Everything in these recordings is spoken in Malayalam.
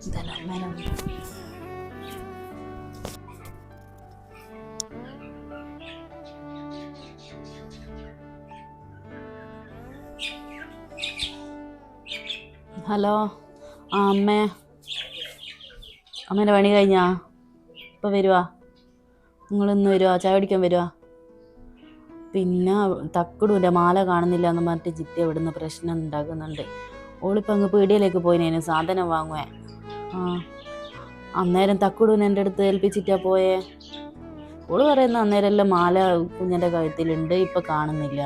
ഹലോ ആ അമ്മേ അമ്മേൻ്റെ പണി കഴിഞ്ഞാ ഇപ്പം വരുവാ നിങ്ങളിന്ന് വരുവാ ചായ കുടിക്കാൻ വരുവാ പിന്നെ തക്കടൂൻ്റെ മാല കാണുന്നില്ല എന്ന് പറഞ്ഞിട്ട് ജിത്തി എവിടുന്ന് പ്രശ്നം ഉണ്ടാക്കുന്നുണ്ട്. ഓളിപ്പോൾ അങ്ങ് പീടികയിലേക്ക് പോയിനേനു സാധനം വാങ്ങുവേ. ആ അന്നേരം തക്കടൂന് എൻ്റെ അടുത്ത് ഏൽപ്പിച്ചിട്ടാ പോയേ. ഓള് പറയുന്ന അന്നേരമെല്ലാം മാല കുഞ്ഞിൻ്റെ കഴുത്തിലുണ്ട് ഇപ്പം കാണുന്നില്ല.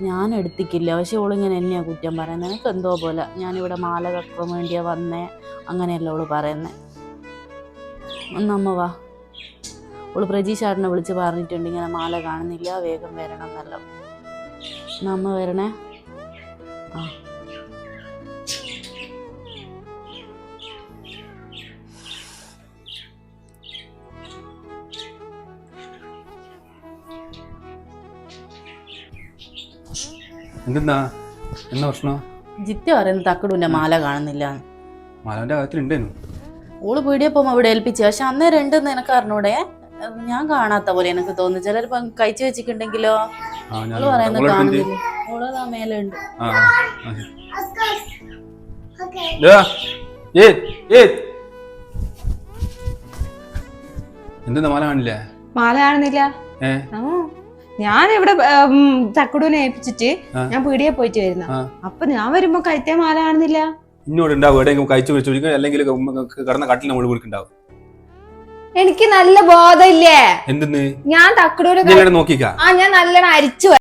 ഞാൻ എടുത്തിക്കില്ല, പക്ഷെ ഓളിങ്ങനെ എന്നെയാണ് കുറ്റം പറയുന്നത്. എനിക്ക് എന്തോ പോലെ ഞാനിവിടെ മാല കക്കാൻ വേണ്ടിയാ വന്നേ അങ്ങനെയല്ല ഓള് പറയുന്നത്. ഒന്നമ്മ വാ, ഓള് പ്രജീഷാടിനെ വിളിച്ച് പറഞ്ഞിട്ടുണ്ട് ഇങ്ങനെ മാല കാണുന്നില്ല വേഗം വരണം എന്നല്ല. നമ്മ വരണേ. ആ എന്താ പ്രശ്നം? ജിത്തി പറയുന്നത് തക്കടൂൻ്റെ മാല കാണുന്നില്ല. മാലന്റെ കാര്യത്തിലുണ്ടേനു. ഓള് പീടിയെ പോകുമ്പോൾ അവിടെ ഏൽപ്പിച്ചു, പക്ഷെ അന്നേരം ഉണ്ടെന്ന് എനിക്ക് അറിഞ്ഞൂടെ. ഞാൻ കാണാത്ത പോലെ എനിക്ക് തോന്നുന്നു. ചിലരിപ്പം കഴിച്ചു വെച്ചിട്ടുണ്ടെങ്കിലോ. ഓള് പറയുന്നത് കാണുന്നില്ല. ഓളതാ മേലെ ഉണ്ട്. എന്താ മാല കാണില്ല? മാല കാണുന്നില്ല. ഞാൻ ഇവിടെ തക്കടൂനെ ഏൽപ്പിച്ചിട്ട് ഞാൻ പീടിയെ പോയിട്ട് വരുന്ന. അപ്പൊ ഞാൻ വരുമ്പോ കഴുത്തേ മാല കാണുന്നില്ല. ഇന്നോട് ഉണ്ടാവും എവിടെയെങ്കിലും കഴിച്ചു വിളിച്ചു അല്ലെങ്കിൽ കടന്ന കാട്ടിൽ നമ്മൾ വിളിക്കുണ്ടാവും. എനിക്ക് നല്ല ബോധമില്ലേ എന്തെന്ന് ഞാൻ തക്കടൂര് നോക്കിക്കാ. ഞാൻ നല്ലോണം അരിച്ചു